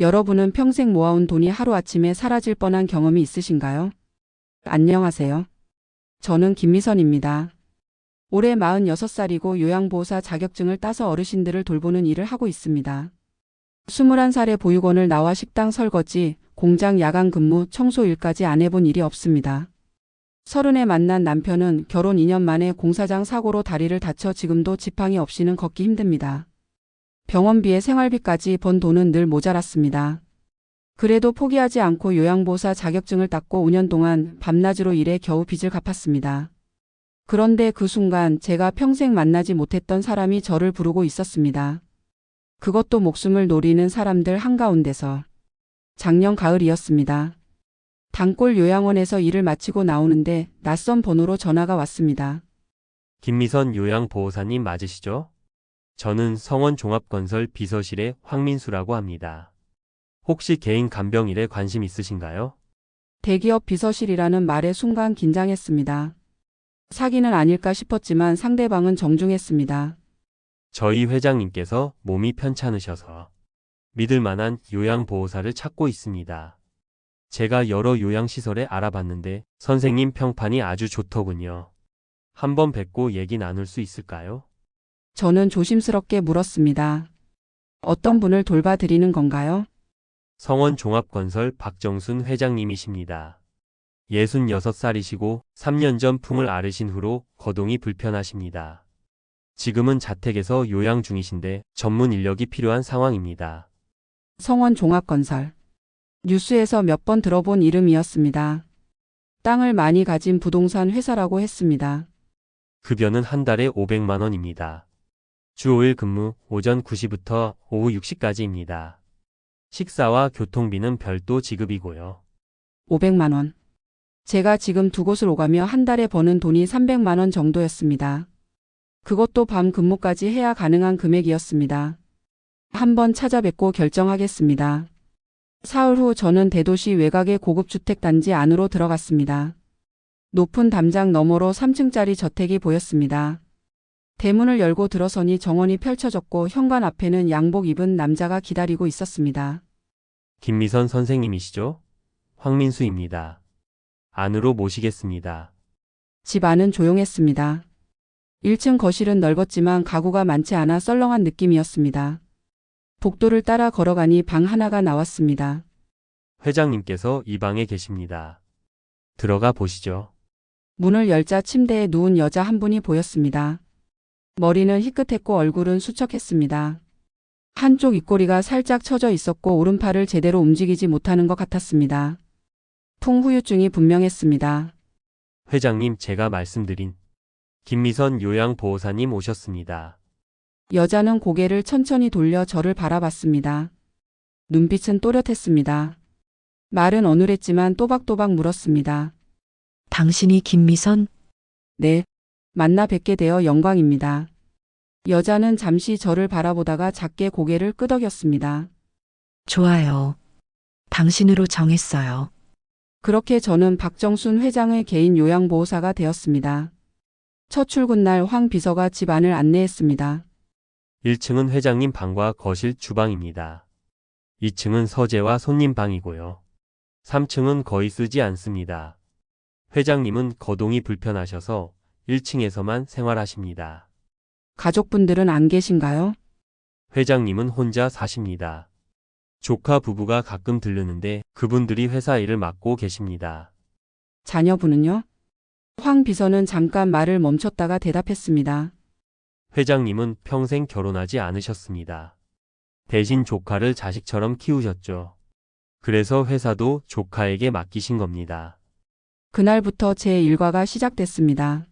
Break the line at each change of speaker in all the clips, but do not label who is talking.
여러분은 평생 모아온 돈이 하루아침에 사라질 뻔한 경험이 있으신가요? 안녕하세요. 저는 김미선입니다. 올해 46살이고 요양보호사 자격증을 따서 어르신들을 돌보는 일을 하고 있습니다. 21살에 보육원을 나와 식당 설거지, 공장 야간 근무, 청소 일까지 안 해본 일이 없습니다. 30에 만난 남편은 결혼 2년 만에 공사장 사고로 다리를 다쳐 지금도 지팡이 없이는 걷기 힘듭니다. 병원비에 생활비까지 번 돈은 늘 모자랐습니다. 그래도 포기하지 않고 요양보호사 자격증을 땄고 5년 동안 밤낮으로 일해 겨우 빚을 갚았습니다. 그런데 그 순간 제가 평생 만나지 못했던 사람이 저를 부르고 있었습니다. 그것도 목숨을 노리는 사람들 한가운데서. 작년 가을이었습니다. 단골 요양원에서 일을 마치고 나오는데 낯선 번호로 전화가 왔습니다.
김미선 요양보호사님 맞으시죠? 저는 성원종합건설 비서실의 황민수라고 합니다. 혹시 개인 간병일에 관심 있으신가요?
대기업 비서실이라는 말에 순간 긴장했습니다. 사기는 아닐까 싶었지만 상대방은 정중했습니다.
저희 회장님께서 몸이 편찮으셔서 믿을 만한 요양보호사를 찾고 있습니다. 제가 여러 요양시설에 알아봤는데 선생님 평판이 아주 좋더군요. 한번 뵙고 얘기 나눌 수 있을까요?
저는 조심스럽게 물었습니다. 어떤 분을 돌봐드리는 건가요?
성원종합건설 박정순 회장님이십니다. 66살이시고 3년 전 풍을 앓으신 후로 거동이 불편하십니다. 지금은 자택에서 요양 중이신데 전문 인력이 필요한 상황입니다.
성원종합건설. 뉴스에서 몇 번 들어본 이름이었습니다. 땅을 많이 가진 부동산 회사라고 했습니다.
급여는 한 달에 500만 원입니다. 주 5일 근무, 오전 9시부터 오후 6시까지입니다. 식사와 교통비는 별도 지급이고요.
500만 원. 제가 지금 두 곳을 오가며 한 달에 버는 돈이 300만 원 정도였습니다. 그것도 밤 근무까지 해야 가능한 금액이었습니다. 한번 찾아뵙고 결정하겠습니다. 사흘 후 저는 대도시 외곽의 고급주택 단지 안으로 들어갔습니다. 높은 담장 너머로 3층짜리 저택이 보였습니다. 대문을 열고 들어서니 정원이 펼쳐졌고 현관 앞에는 양복 입은 남자가 기다리고 있었습니다.
김미선 선생님이시죠? 황민수입니다. 안으로 모시겠습니다.
집 안은 조용했습니다. 1층 거실은 넓었지만 가구가 많지 않아 썰렁한 느낌이었습니다. 복도를 따라 걸어가니 방 하나가 나왔습니다.
회장님께서 이 방에 계십니다. 들어가 보시죠.
문을 열자 침대에 누운 여자 한 분이 보였습니다. 머리는 희끗했고 얼굴은 수척했습니다. 한쪽 입꼬리가 살짝 처져 있었고 오른팔을 제대로 움직이지 못하는 것 같았습니다. 풍후유증이 분명했습니다.
회장님, 제가 말씀드린 김미선 요양보호사님 오셨습니다.
여자는 고개를 천천히 돌려 저를 바라봤습니다. 눈빛은 또렷했습니다. 말은 어눌했지만 또박또박 물었습니다.
당신이 김미선?
네, 만나 뵙게 되어 영광입니다. 여자는 잠시 저를 바라보다가 작게 고개를 끄덕였습니다.
좋아요. 당신으로 정했어요.
그렇게 저는 박정순 회장의 개인 요양보호사가 되었습니다. 첫 출근날 황 비서가 집 안을 안내했습니다.
1층은 회장님 방과 거실 주방입니다. 2층은 서재와 손님 방이고요. 3층은 거의 쓰지 않습니다. 회장님은 거동이 불편하셔서 1층에서만 생활하십니다.
가족분들은 안 계신가요?
회장님은 혼자 사십니다. 조카 부부가 가끔 들르는데 그분들이 회사 일을 맡고 계십니다.
자녀분은요? 황 비서는 잠깐 말을 멈췄다가 대답했습니다.
회장님은 평생 결혼하지 않으셨습니다. 대신 조카를 자식처럼 키우셨죠. 그래서 회사도 조카에게 맡기신 겁니다.
그날부터 제 일과가 시작됐습니다.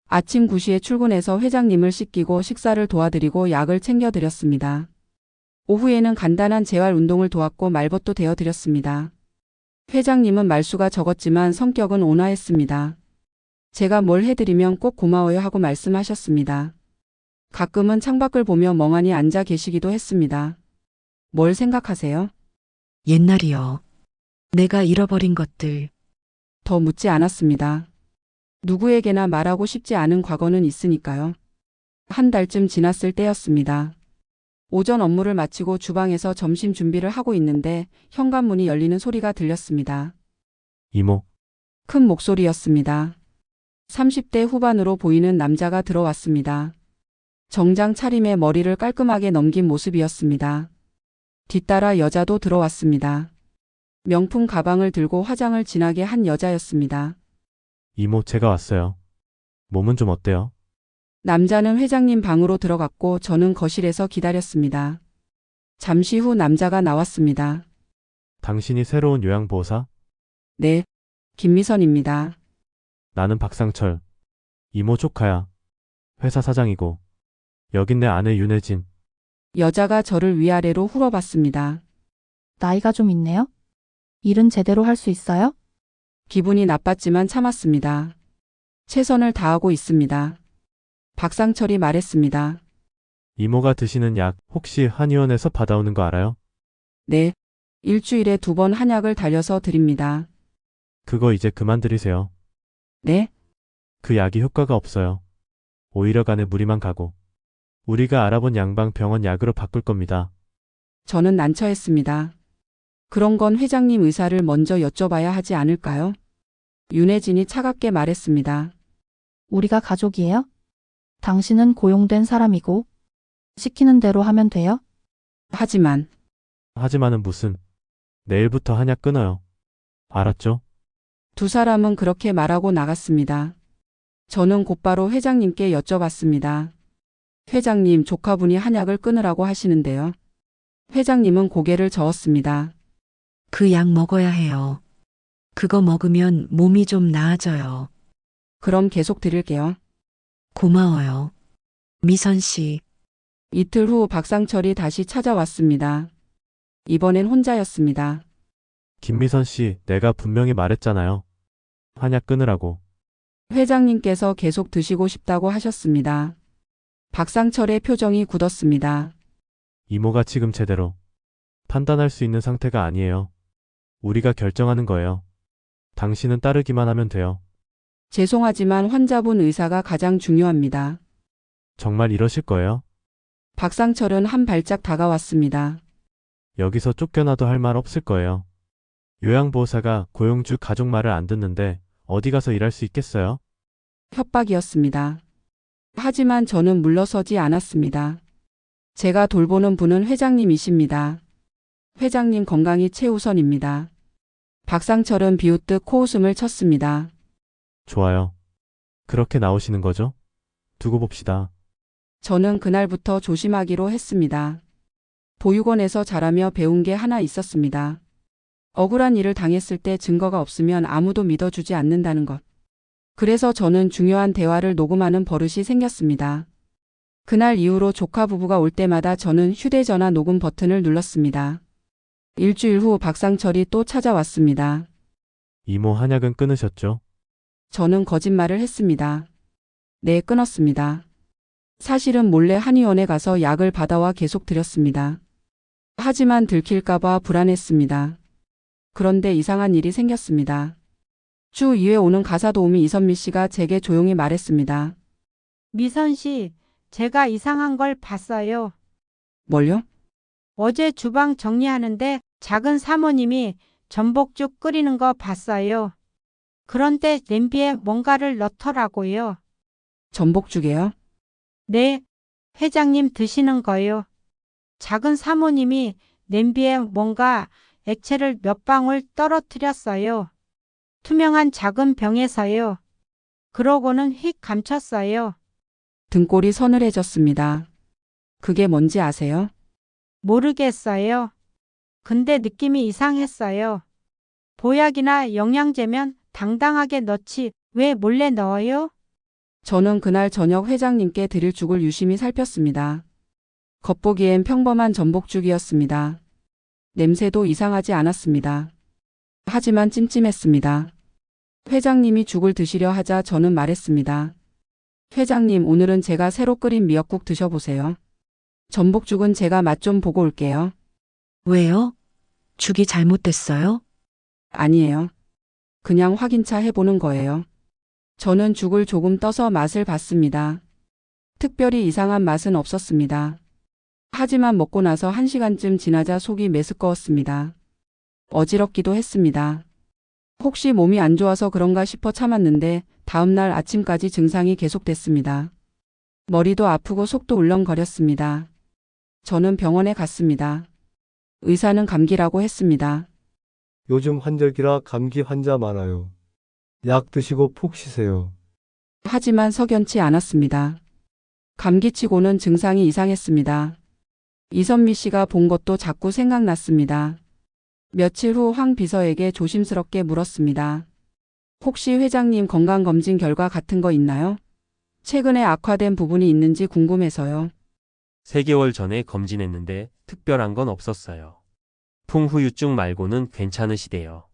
아침 9시에 출근해서 회장님을 씻기고 식사를 도와드리고 약을 챙겨드렸습니다. 오후에는 간단한 재활 운동을 도왔고 말벗도 대어드렸습니다. 회장님은 말수가 적었지만 성격은 온화했습니다. 제가 뭘 해드리면 꼭 고마워요 하고 말씀하셨습니다. 가끔은 창밖을 보며 멍하니 앉아 계시기도 했습니다. 뭘 생각하세요?
옛날이요. 내가 잃어버린 것들.
더 묻지 않았습니다. 누구에게나 말하고 싶지 않은 과거는 있으니까요. 한 달쯤 지났을 때였습니다. 오전 업무를 마치고 주방에서 점심 준비를 하고 있는데 현관문이 열리는 소리가 들렸습니다.
이모,
큰 목소리였습니다. 30대 후반으로 보이는 남자가 들어왔습니다. 정장 차림에 머리를 깔끔하게 넘긴 모습이었습니다. 뒤따라 여자도 들어왔습니다. 명품 가방을 들고 화장을 진하게 한 여자였습니다.
이모, 제가 왔어요. 몸은 좀 어때요?
남자는 회장님 방으로 들어갔고 저는 거실에서 기다렸습니다. 잠시 후 남자가 나왔습니다.
당신이 새로운 요양보호사?
네, 김미선입니다.
나는 박상철. 이모 조카야. 회사 사장이고. 여긴 내 아내 윤혜진.
여자가 저를 위아래로 훑어봤습니다.
나이가 좀 있네요? 일은 제대로 할 수 있어요?
기분이 나빴지만 참았습니다. 최선을 다하고 있습니다. 박상철이 말했습니다.
이모가 드시는 약 혹시 한의원에서 받아오는 거 알아요?
네, 일주일에 2번 한약을 달려서 드립니다.
그거 이제 그만 드리세요.
네,
그 약이 효과가 없어요. 오히려 간에 무리만 가고. 우리가 알아본 양방병원 약으로 바꿀 겁니다.
저는 난처했습니다. 그런 건 회장님 의사를 먼저 여쭤봐야 하지 않을까요? 윤혜진이 차갑게 말했습니다.
우리가 가족이에요? 당신은 고용된 사람이고 시키는 대로 하면 돼요?
하지만은
무슨. 내일부터 한약 끊어요. 알았죠?
두 사람은 그렇게 말하고 나갔습니다. 저는 곧바로 회장님께 여쭤봤습니다. 회장님, 조카분이 한약을 끊으라고 하시는데요. 회장님은 고개를 저었습니다.
그 약 먹어야 해요. 그거 먹으면 몸이 좀 나아져요.
그럼 계속 드릴게요.
고마워요. 미선 씨,
이틀 후 박상철이 다시 찾아왔습니다. 이번엔 혼자였습니다.
김미선 씨, 내가 분명히 말했잖아요. 한약 끊으라고.
회장님께서 계속 드시고 싶다고 하셨습니다. 박상철의 표정이 굳었습니다.
이모가 지금 제대로 판단할 수 있는 상태가 아니에요. 우리가 결정하는 거예요. 당신은 따르기만 하면 돼요.
죄송하지만 환자분 의사가 가장 중요합니다.
정말 이러실 거예요?
박상철은 한 발짝 다가왔습니다.
여기서 쫓겨나도 할 말 없을 거예요. 요양보호사가 고용주 가족 말을 안 듣는데 어디 가서 일할 수 있겠어요?
협박이었습니다. 하지만 저는 물러서지 않았습니다. 제가 돌보는 분은 회장님이십니다. 회장님 건강이 최우선입니다. 박상철은 비웃듯 코웃음을 쳤습니다.
좋아요. 그렇게 나오시는 거죠? 두고 봅시다.
저는 그날부터 조심하기로 했습니다. 보육원에서 자라며 배운 게 하나 있었습니다. 억울한 일을 당했을 때 증거가 없으면 아무도 믿어주지 않는다는 것. 그래서 저는 중요한 대화를 녹음하는 버릇이 생겼습니다. 그날 이후로 조카 부부가 올 때마다 저는 휴대전화 녹음 버튼을 눌렀습니다. 일주일 후 박상철이 또 찾아왔습니다.
이모 한약은 끊으셨죠?
저는 거짓말을 했습니다. 네, 끊었습니다. 사실은 몰래 한의원에 가서 약을 받아와 계속 드렸습니다. 하지만 들킬까봐 불안했습니다. 그런데 이상한 일이 생겼습니다. 주 2회 오는 가사도우미 이선미 씨가 제게 조용히 말했습니다.
미선 씨, 제가 이상한 걸 봤어요.
뭘요?
어제 주방 정리하는데 작은 사모님이 전복죽 끓이는 거 봤어요. 그런데 냄비에 뭔가를 넣더라고요.
전복죽이에요?
네, 회장님 드시는 거요. 작은 사모님이 냄비에 뭔가 액체를 몇 방울 떨어뜨렸어요. 투명한 작은 병에서요. 그러고는 휙 감췄어요.
등골이 서늘해졌습니다. 그게 뭔지 아세요?
모르겠어요. 근데 느낌이 이상했어요. 보약이나 영양제면 당당하게 넣지 왜 몰래 넣어요?
저는 그날 저녁 회장님께 드릴 죽을 유심히 살폈습니다. 겉보기엔 평범한 전복죽이었습니다. 냄새도 이상하지 않았습니다. 하지만 찜찜했습니다. 회장님이 죽을 드시려 하자 저는 말했습니다. 회장님, 오늘은 제가 새로 끓인 미역국 드셔보세요. 전복죽은 제가 맛 좀 보고 올게요.
왜요? 죽이 잘못됐어요?
아니에요. 그냥 확인차 해보는 거예요. 저는 죽을 조금 떠서 맛을 봤습니다. 특별히 이상한 맛은 없었습니다. 하지만 먹고 나서 1시간쯤 지나자 속이 메스꺼웠습니다. 어지럽기도 했습니다. 혹시 몸이 안 좋아서 그런가 싶어 참았는데 다음날 아침까지 증상이 계속됐습니다. 머리도 아프고 속도 울렁거렸습니다. 저는 병원에 갔습니다. 의사는 감기라고 했습니다.
요즘 환절기라 감기 환자 많아요. 약 드시고 푹 쉬세요.
하지만 석연치 않았습니다. 감기치고는 증상이 이상했습니다. 이선미 씨가 본 것도 자꾸 생각났습니다. 며칠 후 황 비서에게 조심스럽게 물었습니다. 혹시 회장님 건강검진 결과 같은 거 있나요? 최근에 악화된 부분이 있는지 궁금해서요.
3개월 전에 검진했는데 특별한 건 없었어요. 풍후유증 말고는 괜찮으시대요.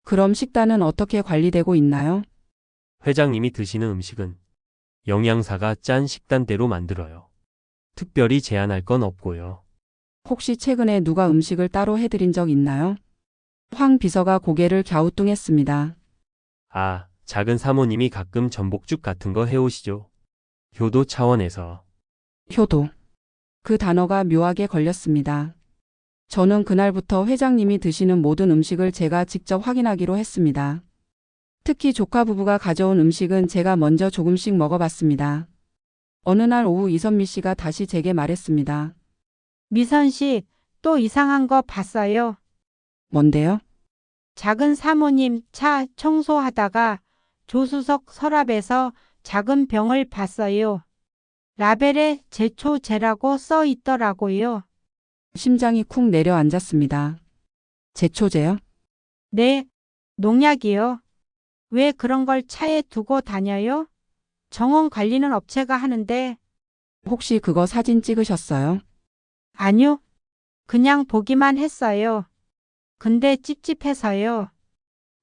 그럼 식단은 어떻게 관리되고 있나요?
회장님이 드시는 음식은 영양사가 짠 식단대로 만들어요. 특별히 제한할 건 없고요.
혹시 최근에 누가 음식을 따로 해드린 적 있나요? 황 비서가 고개를 갸우뚱했습니다.
아, 작은 사모님이 가끔 전복죽 같은 거 해오시죠. 효도 차원에서.
효도. 그 단어가 묘하게 걸렸습니다. 저는 그날부터 회장님이 드시는 모든 음식을 제가 직접 확인하기로 했습니다. 특히 조카 부부가 가져온 음식은 제가 먼저 조금씩 먹어봤습니다. 어느 날 오후 이선미 씨가 다시 제게 말했습니다.
미선 씨, 또 이상한 거 봤어요?
뭔데요?
작은 사모님 차 청소하다가 조수석 서랍에서 작은 병을 봤어요. 라벨에 제초제라고 써 있더라고요.
심장이 쿵 내려앉았습니다. 제초제요?
네, 농약이요. 왜 그런 걸 차에 두고 다녀요? 정원 관리는 업체가 하는데.
혹시 그거 사진 찍으셨어요?
아니요. 그냥 보기만 했어요. 근데 찝찝해서요.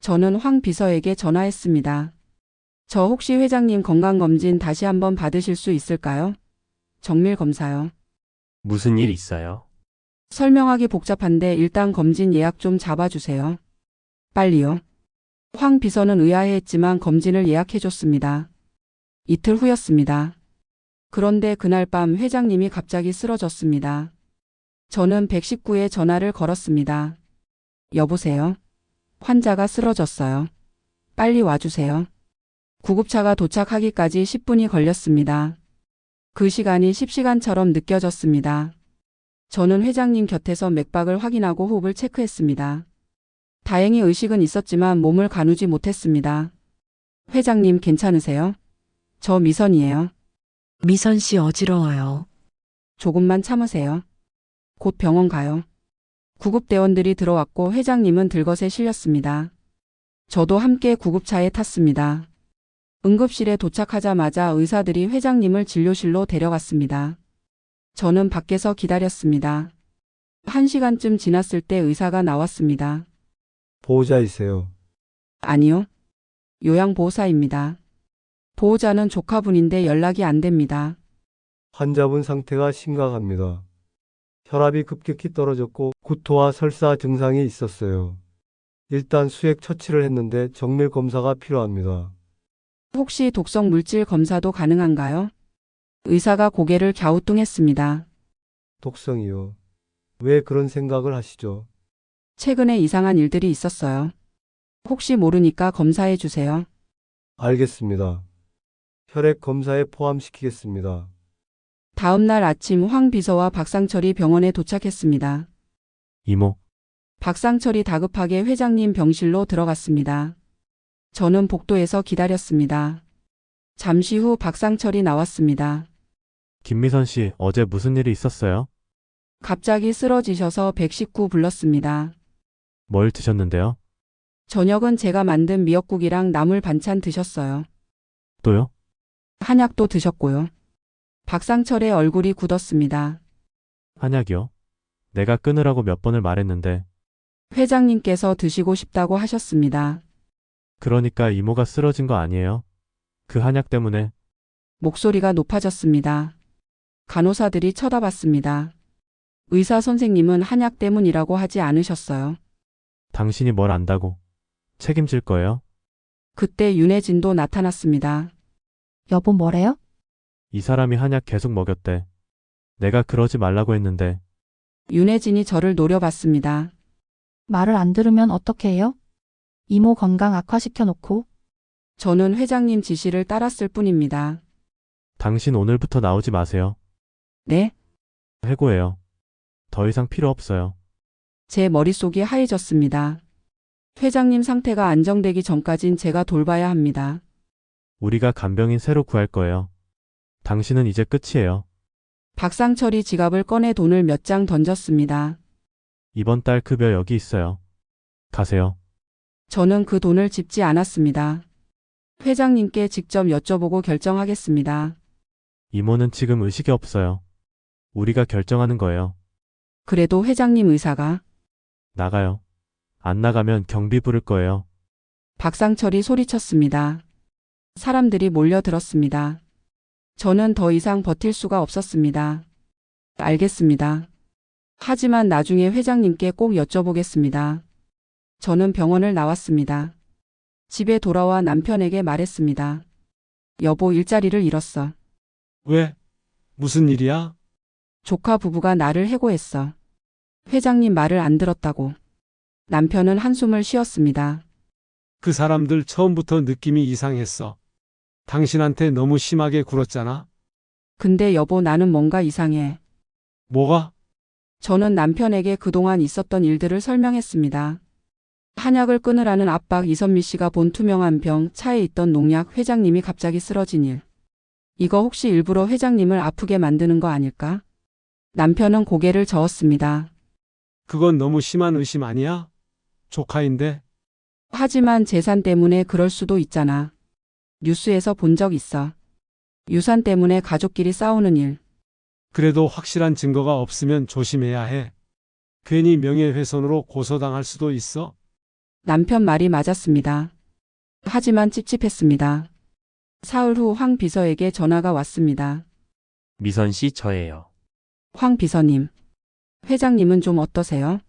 저는 황 비서에게 전화했습니다. 저 혹시 회장님 건강검진 다시 한번 받으실 수 있을까요? 정밀검사요.
무슨 일 있어요?
설명하기 복잡한데 일단 검진 예약 좀 잡아주세요. 빨리요. 황 비서는 의아해했지만 검진을 예약해줬습니다. 이틀 후였습니다. 그런데 그날 밤 회장님이 갑자기 쓰러졌습니다. 저는 119에 전화를 걸었습니다. 여보세요? 환자가 쓰러졌어요. 빨리 와주세요. 구급차가 도착하기까지 10분이 걸렸습니다. 그 시간이 10시간처럼 느껴졌습니다. 저는 회장님 곁에서 맥박을 확인하고 호흡을 체크했습니다. 다행히 의식은 있었지만 몸을 가누지 못했습니다. 회장님 괜찮으세요? 저 미선이에요.
미선 씨 어지러워요.
조금만 참으세요. 곧 병원 가요. 구급대원들이 들어왔고 회장님은 들것에 실렸습니다. 저도 함께 구급차에 탔습니다. 응급실에 도착하자마자 의사들이 회장님을 진료실로 데려갔습니다. 저는 밖에서 기다렸습니다. 1시간쯤 지났을 때 의사가 나왔습니다.
보호자이세요.
아니요. 요양보호사입니다. 보호자는 조카분인데 연락이 안 됩니다.
환자분 상태가 심각합니다. 혈압이 급격히 떨어졌고 구토와 설사 증상이 있었어요. 일단 수액 처치를 했는데 정밀 검사가 필요합니다.
혹시 독성 물질 검사도 가능한가요? 의사가 고개를 갸우뚱했습니다.
독성이요. 왜 그런 생각을 하시죠?
최근에 이상한 일들이 있었어요. 혹시 모르니까 검사해 주세요.
알겠습니다. 혈액 검사에 포함시키겠습니다.
다음 날 아침 황 비서와 박상철이 병원에 도착했습니다.
이모,
박상철이 다급하게 회장님 병실로 들어갔습니다. 저는 복도에서 기다렸습니다. 잠시 후 박상철이 나왔습니다.
김미선 씨 어제 무슨 일이 있었어요?
갑자기 쓰러지셔서 119 불렀습니다.
뭘 드셨는데요?
저녁은 제가 만든 미역국이랑 나물 반찬 드셨어요.
또요?
한약도 드셨고요. 박상철의 얼굴이 굳었습니다.
한약이요? 내가 끊으라고 몇 번을 말했는데,
회장님께서 드시고 싶다고 하셨습니다.
그러니까 이모가 쓰러진 거 아니에요? 그 한약 때문에.
목소리가 높아졌습니다. 간호사들이 쳐다봤습니다. 의사 선생님은 한약 때문이라고 하지 않으셨어요.
당신이 뭘 안다고 책임질 거예요?
그때 윤혜진도 나타났습니다.
여보 뭐래요?
이 사람이 한약 계속 먹였대. 내가 그러지 말라고 했는데
윤혜진이 저를 노려봤습니다.
말을 안 들으면 어떻게 해요? 이모 건강 악화시켜 놓고.
저는 회장님 지시를 따랐을 뿐입니다.
당신 오늘부터 나오지 마세요.
네?
해고해요. 더 이상 필요 없어요.
제 머릿속이 하얘졌습니다. 회장님 상태가 안정되기 전까진 제가 돌봐야 합니다.
우리가 간병인 새로 구할 거예요. 당신은 이제 끝이에요.
박상철이 지갑을 꺼내 돈을 몇 장 던졌습니다.
이번 달 급여 여기 있어요. 가세요.
저는 그 돈을 짚지 않았습니다. 회장님께 직접 여쭤보고 결정하겠습니다.
이모는 지금 의식이 없어요. 우리가 결정하는 거예요.
그래도 회장님 의사가
나가요. 안 나가면 경비 부를 거예요.
박상철이 소리쳤습니다. 사람들이 몰려들었습니다. 저는 더 이상 버틸 수가 없었습니다. 알겠습니다. 하지만 나중에 회장님께 꼭 여쭤보겠습니다. 저는 병원을 나왔습니다. 집에 돌아와 남편에게 말했습니다. 여보, 일자리를 잃었어.
왜? 무슨 일이야?
조카 부부가 나를 해고했어. 회장님 말을 안 들었다고. 남편은 한숨을 쉬었습니다.
그 사람들 처음부터 느낌이 이상했어. 당신한테 너무 심하게 굴었잖아.
근데 여보, 나는 뭔가 이상해.
뭐가?
저는 남편에게 그동안 있었던 일들을 설명했습니다. 한약을 끊으라는 압박, 이선미 씨가 본 투명한 병, 차에 있던 농약, 회장님이 갑자기 쓰러진 일. 이거 혹시 일부러 회장님을 아프게 만드는 거 아닐까? 남편은 고개를 저었습니다.
그건 너무 심한 의심 아니야? 조카인데.
하지만 재산 때문에 그럴 수도 있잖아. 뉴스에서 본 적 있어. 유산 때문에 가족끼리 싸우는 일.
그래도 확실한 증거가 없으면 조심해야 해. 괜히 명예훼손으로 고소당할 수도 있어.
남편 말이 맞았습니다. 하지만 찝찝했습니다. 사흘 후 황 비서에게 전화가 왔습니다.
미선 씨, 저예요.
황 비서님. 회장님은 좀 어떠세요?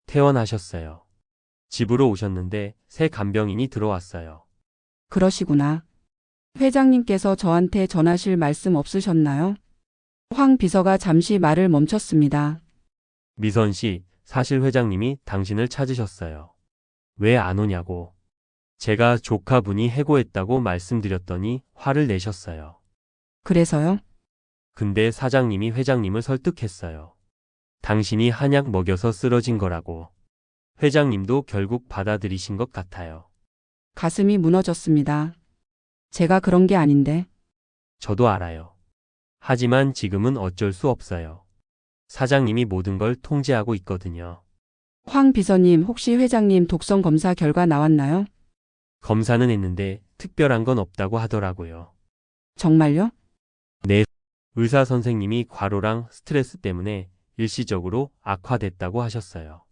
퇴원하셨어요. 집으로 오셨는데 새 간병인이 들어왔어요.
그러시구나. 회장님께서 저한테 전하실 말씀 없으셨나요? 황 비서가 잠시 말을 멈췄습니다.
미선 씨, 사실 회장님이 당신을 찾으셨어요. 왜 안 오냐고. 제가 조카분이 해고했다고 말씀드렸더니 화를 내셨어요.
그래서요?
근데 사장님이 회장님을 설득했어요. 당신이 한약 먹여서 쓰러진 거라고. 회장님도 결국 받아들이신 것 같아요.
가슴이 무너졌습니다. 제가 그런 게 아닌데.
저도 알아요. 하지만 지금은 어쩔 수 없어요. 사장님이 모든 걸 통제하고 있거든요.
황 비서님, 혹시 회장님 독성 검사 결과 나왔나요?
검사는 했는데 특별한 건 없다고 하더라고요.
정말요?
의사 선생님이 과로랑 스트레스 때문에 일시적으로 악화됐다고 하셨어요.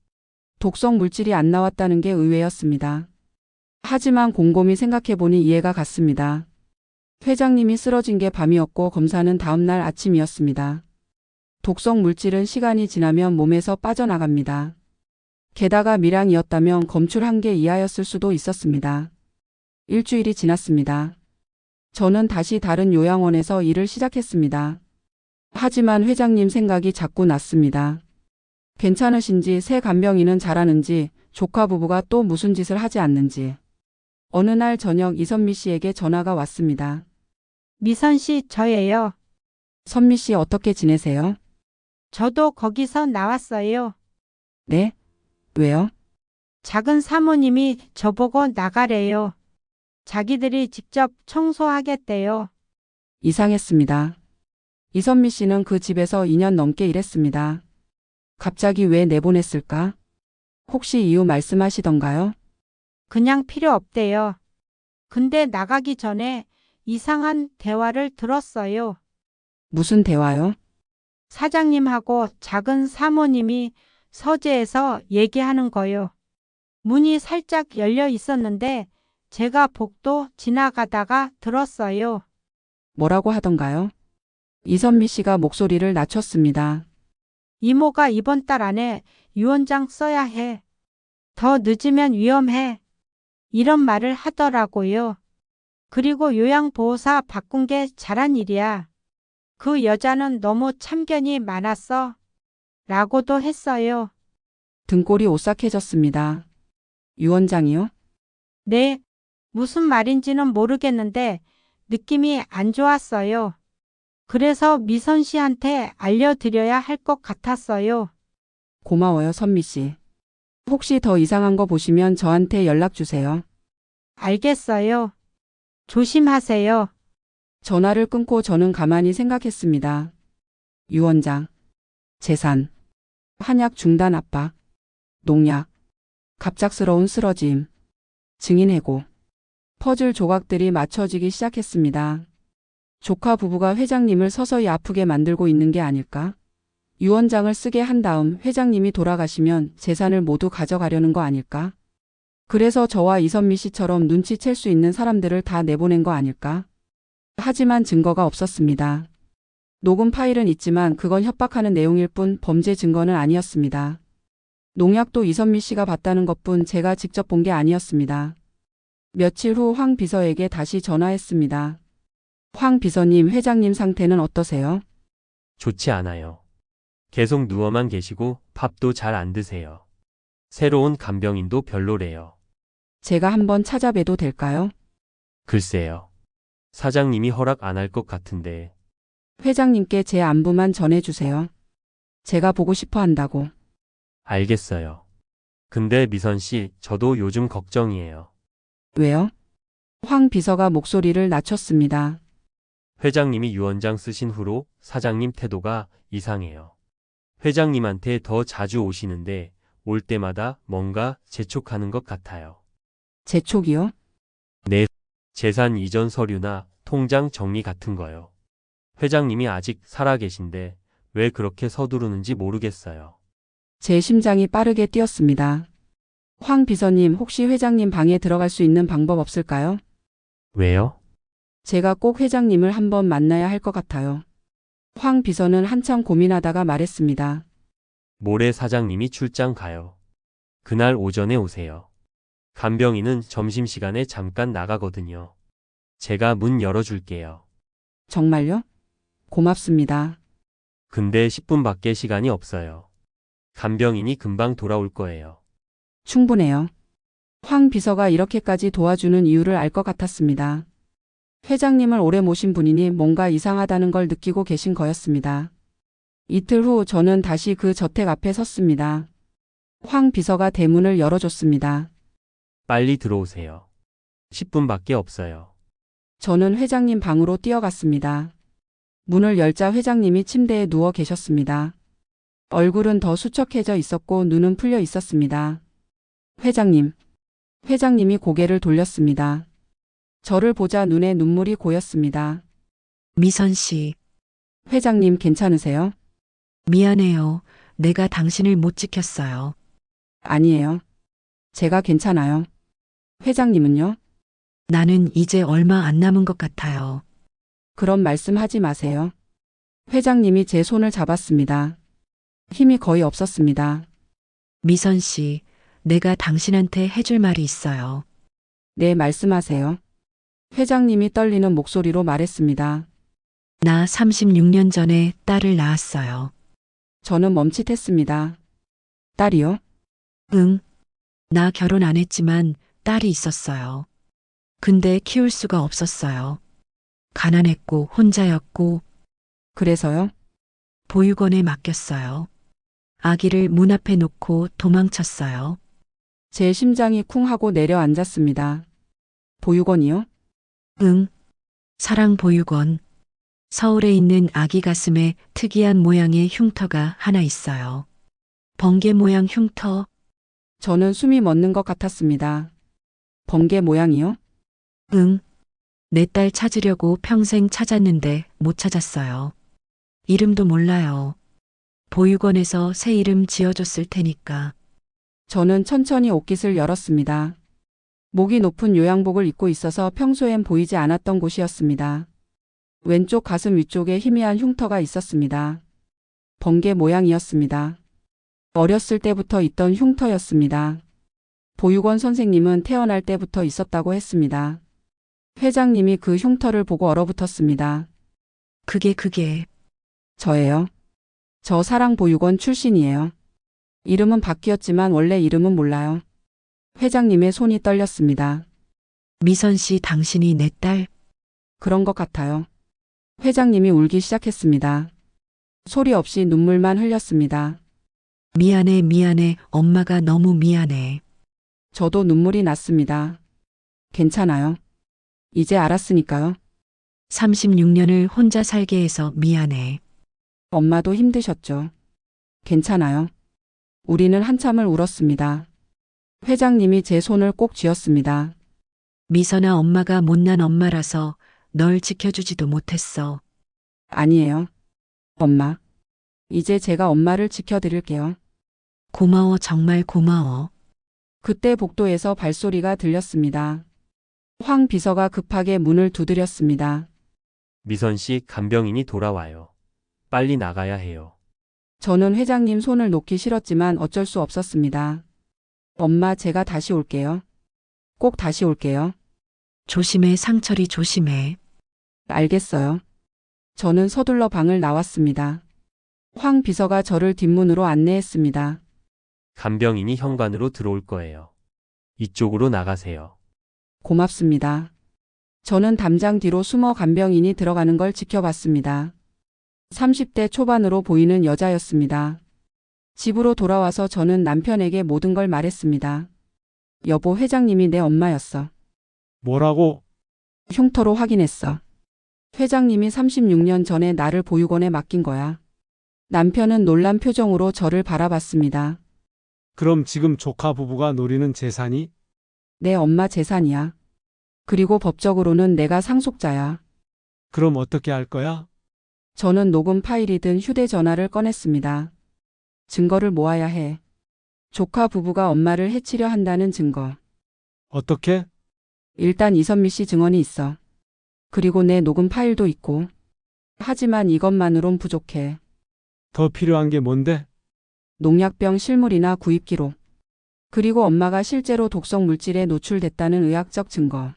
독성 물질이 안 나왔다는 게 의외였습니다. 하지만 곰곰이 생각해보니 이해가 갔습니다. 회장님이 쓰러진 게 밤이었고 검사는 다음날 아침이었습니다. 독성 물질은 시간이 지나면 몸에서 빠져나갑니다. 게다가 밀양이었다면 검출 한계 이하였을 수도 있었습니다. 일주일이 지났습니다. 저는 다시 다른 요양원에서 일을 시작했습니다. 하지만 회장님 생각이 자꾸 났습니다. 괜찮으신지, 새 간병인은 잘하는지, 조카 부부가 또 무슨 짓을 하지 않는지. 어느 날 저녁 이선미 씨에게 전화가 왔습니다.
미선 씨, 저예요.
선미 씨, 어떻게 지내세요?
저도 거기서 나왔어요.
네? 왜요?
작은 사모님이 저보고 나가래요. 자기들이 직접 청소하겠대요.
이상했습니다. 이선미 씨는 그 집에서 2년 넘게 일했습니다. 갑자기 왜 내보냈을까? 혹시 이유 말씀하시던가요?
그냥 필요 없대요. 근데 나가기 전에 이상한 대화를 들었어요.
무슨 대화요?
사장님하고 작은 사모님이 서재에서 얘기하는 거요. 문이 살짝 열려 있었는데 제가 복도 지나가다가 들었어요.
뭐라고 하던가요? 이선미 씨가 목소리를 낮췄습니다.
이모가 이번 달 안에 유언장 써야 해. 더 늦으면 위험해. 이런 말을 하더라고요. 그리고 요양보호사 바꾼 게 잘한 일이야. 그 여자는 너무 참견이 많았어. 라고도 했어요.
등골이 오싹해졌습니다. 유 원장이요?
네, 무슨 말인지는 모르겠는데 느낌이 안 좋았어요. 그래서 미선 씨한테 알려드려야 할 것 같았어요.
고마워요, 선미 씨. 혹시 더 이상한 거 보시면 저한테 연락 주세요.
알겠어요. 조심하세요.
전화를 끊고 저는 가만히 생각했습니다. 유 원장, 재산, 한약 중단 압박, 농약, 갑작스러운 쓰러짐, 증인 해고, 퍼즐 조각들이 맞춰지기 시작했습니다. 조카 부부가 회장님을 서서히 아프게 만들고 있는 게 아닐까? 유 원장을 쓰게 한 다음 회장님이 돌아가시면 재산을 모두 가져가려는 거 아닐까? 그래서 저와 이선미 씨처럼 눈치챌 수 있는 사람들을 다 내보낸 거 아닐까? 하지만 증거가 없었습니다. 녹음 파일은 있지만 그건 협박하는 내용일 뿐 범죄 증거는 아니었습니다. 농약도 이선미 씨가 봤다는 것뿐 제가 직접 본 게 아니었습니다. 며칠 후 황 비서에게 다시 전화했습니다. 황 비서님, 회장님 상태는 어떠세요?
좋지 않아요. 계속 누워만 계시고 밥도 잘 안 드세요. 새로운 간병인도 별로래요.
제가 한번 찾아뵈도 될까요?
글쎄요. 사장님이 허락 안 할 것 같은데.
회장님께 제 안부만 전해주세요. 제가 보고 싶어 한다고.
알겠어요. 근데 미선 씨, 저도 요즘 걱정이에요.
왜요? 황 비서가 목소리를 낮췄습니다.
회장님이 유원장 쓰신 후로 사장님 태도가 이상해요. 회장님한테 더 자주 오시는데 올 때마다 뭔가 재촉하는 것 같아요.
재촉이요?
네, 재산 이전 서류나 통장 정리 같은 거요. 회장님이 아직 살아계신데 왜 그렇게 서두르는지 모르겠어요.
제 심장이 빠르게 뛰었습니다. 황 비서님, 혹시 회장님 방에 들어갈 수 있는 방법 없을까요?
왜요?
제가 꼭 회장님을 한번 만나야 할 것 같아요. 황 비서는 한참 고민하다가 말했습니다.
모레 사장님이 출장 가요. 그날 오전에 오세요. 간병인은 점심시간에 잠깐 나가거든요. 제가 문 열어줄게요.
정말요? 고맙습니다.
근데 10분밖에 시간이 없어요. 간병인이 금방 돌아올 거예요.
충분해요. 황 비서가 이렇게까지 도와주는 이유를 알 것 같았습니다. 회장님을 오래 모신 분이니 뭔가 이상하다는 걸 느끼고 계신 거였습니다. 이틀 후 저는 다시 그 저택 앞에 섰습니다. 황 비서가 대문을 열어줬습니다.
빨리 들어오세요. 10분밖에 없어요.
저는 회장님 방으로 뛰어갔습니다. 문을 열자 회장님이 침대에 누워 계셨습니다. 얼굴은 더 수척해져 있었고 눈은 풀려 있었습니다. 회장님. 회장님이 고개를 돌렸습니다. 저를 보자 눈에 눈물이 고였습니다.
미선 씨,
회장님 괜찮으세요?
미안해요. 내가 당신을 못 지켰어요.
아니에요. 제가 괜찮아요. 회장님은요?
나는 이제 얼마 안 남은 것 같아요.
그런 말씀 하지 마세요. 회장님이 제 손을 잡았습니다. 힘이 거의 없었습니다.
미선 씨, 내가 당신한테 해줄 말이 있어요.
네, 말씀하세요. 회장님이 떨리는 목소리로 말했습니다.
나 36년 전에 딸을 낳았어요.
저는 멈칫했습니다. 딸이요?
응. 나 결혼 안 했지만 딸이 있었어요. 근데 키울 수가 없었어요. 가난했고 혼자였고
그래서요?
보육원에 맡겼어요. 아기를 문 앞에 놓고 도망쳤어요.
제 심장이 쿵 하고 내려앉았습니다. 보육원이요?
응. 사랑보육원. 서울에 있는 아기 가슴에 특이한 모양의 흉터가 하나 있어요. 번개 모양 흉터.
저는 숨이 멎는 것 같았습니다. 번개 모양이요?
응. 내 딸 찾으려고 평생 찾았는데 못 찾았어요. 이름도 몰라요. 보육원에서 새 이름 지어줬을 테니까.
저는 천천히 옷깃을 열었습니다. 목이 높은 요양복을 입고 있어서 평소엔 보이지 않았던 곳이었습니다. 왼쪽 가슴 위쪽에 희미한 흉터가 있었습니다. 번개 모양이었습니다. 어렸을 때부터 있던 흉터였습니다. 보육원 선생님은 태어날 때부터 있었다고 했습니다. 회장님이 그 흉터를 보고 얼어붙었습니다.
그게
저예요. 저 사랑보육원 출신이에요. 이름은 바뀌었지만 원래 이름은 몰라요. 회장님의 손이 떨렸습니다.
미선 씨, 당신이 내 딸?
그런 것 같아요. 회장님이 울기 시작했습니다. 소리 없이 눈물만 흘렸습니다.
미안해, 미안해. 엄마가 너무 미안해.
저도 눈물이 났습니다. 괜찮아요. 이제 알았으니까요.
36년을 혼자 살게 해서 미안해.
엄마도 힘드셨죠. 괜찮아요. 우리는 한참을 울었습니다. 회장님이 제 손을 꼭 쥐었습니다.
미선아, 엄마가 못난 엄마라서 널 지켜주지도 못했어.
아니에요. 엄마. 이제 제가 엄마를 지켜드릴게요.
고마워, 정말 고마워.
그때 복도에서 발소리가 들렸습니다. 황 비서가 급하게 문을 두드렸습니다.
미선 씨, 간병인이 돌아와요. 빨리 나가야 해요.
저는 회장님 손을 놓기 싫었지만 어쩔 수 없었습니다. 엄마, 제가 다시 올게요. 꼭 다시 올게요.
조심해, 상철이 조심해.
알겠어요. 저는 서둘러 방을 나왔습니다. 황 비서가 저를 뒷문으로 안내했습니다.
간병인이 현관으로 들어올 거예요. 이쪽으로 나가세요.
고맙습니다. 저는 담장 뒤로 숨어 간병인이 들어가는 걸 지켜봤습니다. 30대 초반으로 보이는 여자였습니다. 집으로 돌아와서 저는 남편에게 모든 걸 말했습니다. 여보, 회장님이 내 엄마였어.
뭐라고?
흉터로 확인했어. 회장님이 36년 전에 나를 보육원에 맡긴 거야. 남편은 놀란 표정으로 저를 바라봤습니다.
그럼 지금 조카 부부가 노리는 재산이?
내 엄마 재산이야. 그리고 법적으로는 내가 상속자야.
그럼 어떻게 할 거야?
저는 녹음 파일이 든 휴대전화를 꺼냈습니다. 증거를 모아야 해. 조카 부부가 엄마를 해치려 한다는 증거.
어떻게?
일단 이선미 씨 증언이 있어. 그리고 내 녹음 파일도 있고. 하지만 이것만으론 부족해.
더 필요한 게 뭔데?
농약병 실물이나 구입 기록. 그리고 엄마가 실제로 독성 물질에 노출됐다는 의학적 증거.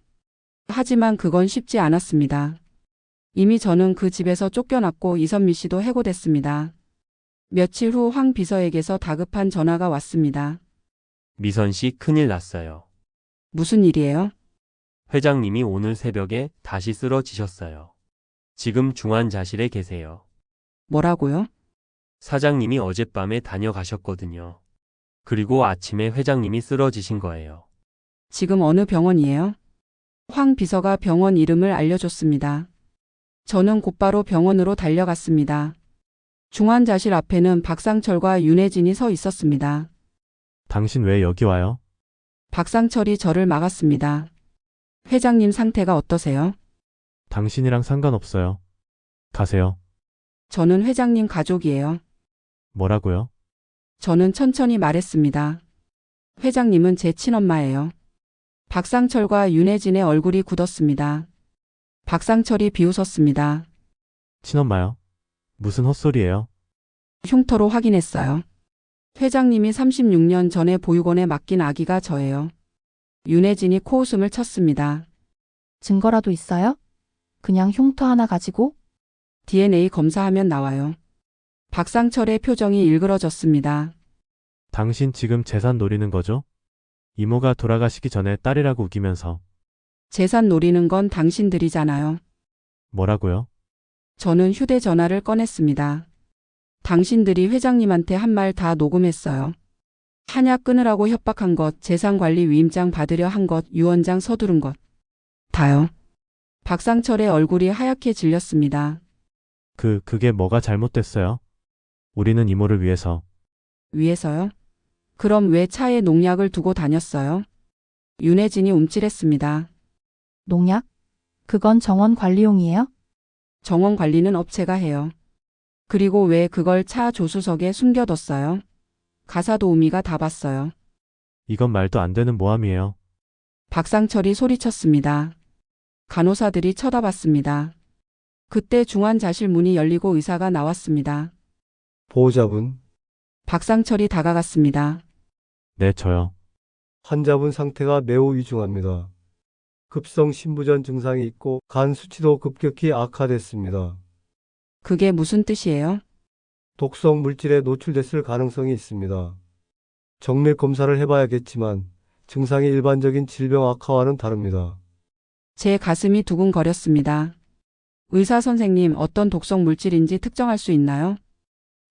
하지만 그건 쉽지 않았습니다. 이미 저는 그 집에서 쫓겨났고 이선미 씨도 해고됐습니다. 며칠 후 황 비서에게서 다급한 전화가 왔습니다.
미선 씨, 큰일 났어요.
무슨 일이에요?
회장님이 오늘 새벽에 다시 쓰러지셨어요. 지금 중환자실에 계세요.
뭐라고요?
사장님이 어젯밤에 다녀가셨거든요. 그리고 아침에 회장님이 쓰러지신 거예요.
지금 어느 병원이에요? 황 비서가 병원 이름을 알려줬습니다. 저는 곧바로 병원으로 달려갔습니다. 중환자실 앞에는 박상철과 윤혜진이 서 있었습니다.
당신 왜 여기 와요?
박상철이 저를 막았습니다. 회장님 상태가 어떠세요?
당신이랑 상관없어요. 가세요.
저는 회장님 가족이에요.
뭐라고요?
저는 천천히 말했습니다. 회장님은 제 친엄마예요. 박상철과 윤혜진의 얼굴이 굳었습니다. 박상철이 비웃었습니다.
친엄마요? 무슨 헛소리예요?
흉터로 확인했어요. 회장님이 36년 전에 보육원에 맡긴 아기가 저예요. 윤혜진이 코웃음을 쳤습니다.
증거라도 있어요? 그냥 흉터 하나 가지고?
DNA 검사하면 나와요. 박상철의 표정이 일그러졌습니다.
당신 지금 재산 노리는 거죠? 이모가 돌아가시기 전에 딸이라고 우기면서.
재산 노리는 건 당신들이잖아요.
뭐라고요?
저는 휴대전화를 꺼냈습니다. 당신들이 회장님한테 한 말 다 녹음했어요. 한약 끊으라고 협박한 것, 재산관리 위임장 받으려 한 것, 유언장 서두른 것. 다요. 박상철의 얼굴이 하얗게 질렸습니다.
그게 뭐가 잘못됐어요? 우리는 이모를 위해서.
위해서요? 그럼 왜 차에 농약을 두고 다녔어요? 윤혜진이 움찔했습니다.
농약? 그건 정원 관리용이에요?
정원 관리는 업체가 해요. 그리고 왜 그걸 차 조수석에 숨겨뒀어요? 가사도우미가 다 봤어요.
이건 말도 안 되는 모함이에요.
박상철이 소리쳤습니다. 간호사들이 쳐다봤습니다. 그때 중환자실 문이 열리고 의사가 나왔습니다.
보호자분,
박상철이 다가갔습니다.
네, 저요.
환자분 상태가 매우 위중합니다. 급성 신부전 증상이 있고 간 수치도 급격히 악화됐습니다.
그게 무슨 뜻이에요?
독성 물질에 노출됐을 가능성이 있습니다. 정밀 검사를 해봐야겠지만 증상이 일반적인 질병 악화와는 다릅니다.
제 가슴이 두근거렸습니다. 의사 선생님, 어떤 독성 물질인지 특정할 수 있나요?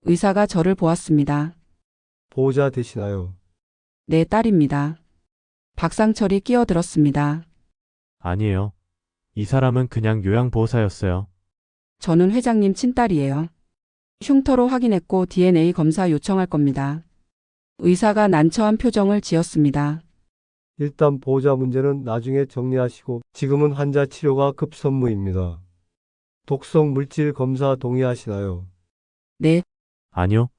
의사가 저를 보았습니다.
보호자 되시나요?
내 딸입니다. 박상철이 끼어들었습니다.
아니에요. 이 사람은 그냥 요양보호사였어요.
저는 회장님 친딸이에요. 흉터로 확인했고 DNA 검사 요청할 겁니다. 의사가 난처한 표정을 지었습니다.
일단 보호자 문제는 나중에 정리하시고 지금은 환자 치료가 급선무입니다. 독성 물질 검사 동의하시나요?
네,
아니요.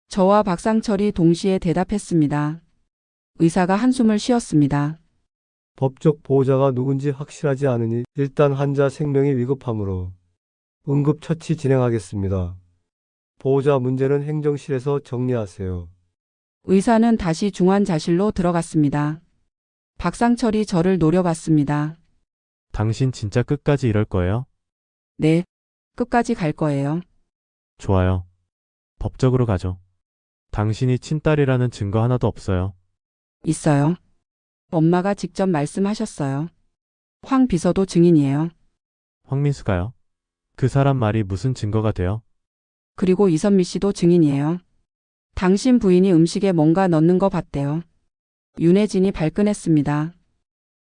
저와 박상철이 동시에 대답했습니다. 의사가 한숨을 쉬었습니다.
법적 보호자가 누군지 확실하지 않으니 일단 환자 생명이 위급하므로 응급처치 진행하겠습니다. 보호자 문제는 행정실에서 정리하세요.
의사는 다시 중환자실로 들어갔습니다. 박상철이 저를 노려봤습니다.
당신 진짜 끝까지 이럴 거예요?
네, 끝까지 갈 거예요.
좋아요. 법적으로 가죠. 당신이 친딸이라는 증거 하나도 없어요.
있어요. 엄마가 직접 말씀하셨어요. 황 비서도 증인이에요.
황민수가요? 그 사람 말이 무슨 증거가 돼요?
그리고 이선미 씨도 증인이에요. 당신 부인이 음식에 뭔가 넣는 거 봤대요. 윤혜진이 발끈했습니다.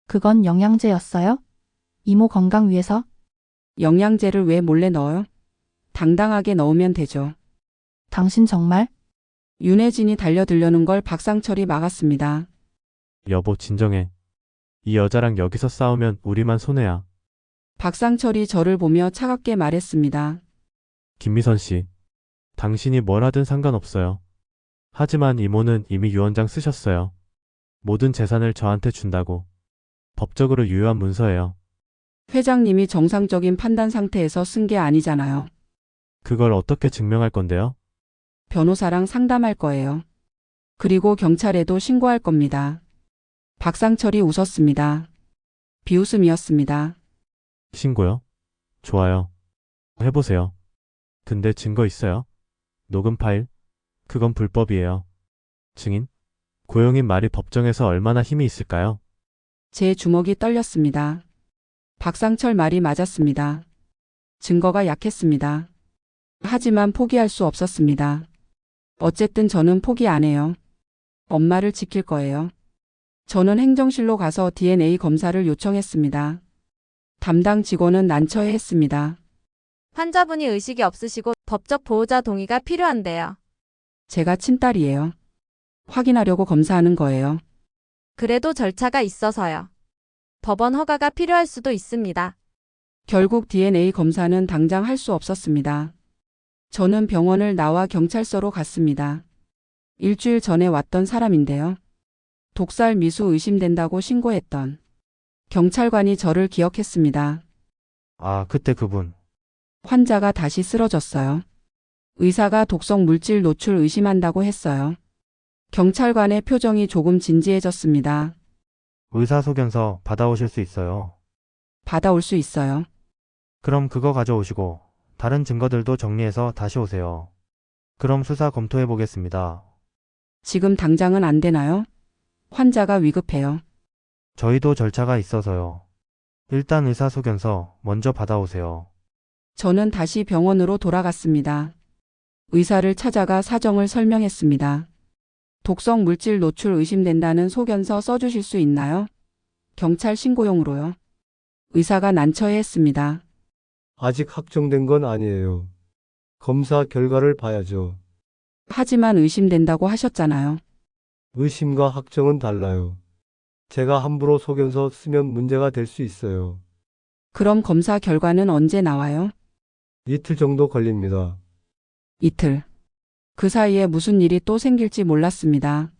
그건 영양제였어요? 이모 건강 위해서?
영양제를 왜 몰래 넣어요? 당당하게 넣으면 되죠.
당신 정말?
윤혜진이 달려들려는 걸 박상철이 막았습니다.
여보, 진정해. 이 여자랑 여기서 싸우면 우리만 손해야.
박상철이 저를 보며 차갑게 말했습니다.
김미선 씨. 당신이 뭘 하든 상관없어요. 하지만 이모는 이미 유언장 쓰셨어요. 모든 재산을 저한테 준다고. 법적으로 유효한 문서예요.
회장님이 정상적인 판단 상태에서 쓴 게 아니잖아요.
그걸 어떻게 증명할 건데요?
변호사랑 상담할 거예요. 그리고 경찰에도 신고할 겁니다. 박상철이 웃었습니다. 비웃음이었습니다.
신고요? 좋아요. 해보세요. 근데 증거 있어요? 녹음 파일? 그건 불법이에요. 증인? 고용인 말이 법정에서 얼마나 힘이 있을까요?
제 주먹이 떨렸습니다. 박상철 말이 맞았습니다. 증거가 약했습니다. 하지만 포기할 수 없었습니다. 어쨌든 저는 포기 안 해요. 엄마를 지킬 거예요. 저는 행정실로 가서 DNA 검사를 요청했습니다. 담당 직원은 난처해했습니다.
환자분이 의식이 없으시고 법적 보호자 동의가 필요한데요.
제가 친딸이에요. 확인하려고 검사하는 거예요.
그래도 절차가 있어서요. 법원 허가가 필요할 수도 있습니다.
결국 DNA 검사는 당장 할 수 없었습니다. 저는 병원을 나와 경찰서로 갔습니다. 일주일 전에 왔던 사람인데요. 독살 미수 의심된다고 신고했던 경찰관이 저를 기억했습니다.
아, 그때 그분.
환자가 다시 쓰러졌어요. 의사가 독성 물질 노출 의심한다고 했어요. 경찰관의 표정이 조금 진지해졌습니다.
의사소견서 받아오실 수 있어요.
받아올 수 있어요.
그럼 그거 가져오시고 다른 증거들도 정리해서 다시 오세요. 그럼 수사 검토해 보겠습니다.
지금 당장은 안 되나요? 환자가 위급해요.
저희도 절차가 있어서요. 일단 의사소견서 먼저 받아오세요.
저는 다시 병원으로 돌아갔습니다. 의사를 찾아가 사정을 설명했습니다. 독성 물질 노출 의심된다는 소견서 써주실 수 있나요? 경찰 신고용으로요. 의사가 난처해했습니다.
아직 확정된 건 아니에요. 검사 결과를 봐야죠.
하지만 의심된다고 하셨잖아요.
의심과 확정은 달라요. 제가 함부로 소견서 쓰면 문제가 될 수 있어요.
그럼 검사 결과는 언제 나와요?
이틀 정도 걸립니다.
이틀. 그 사이에 무슨 일이 또 생길지 몰랐습니다.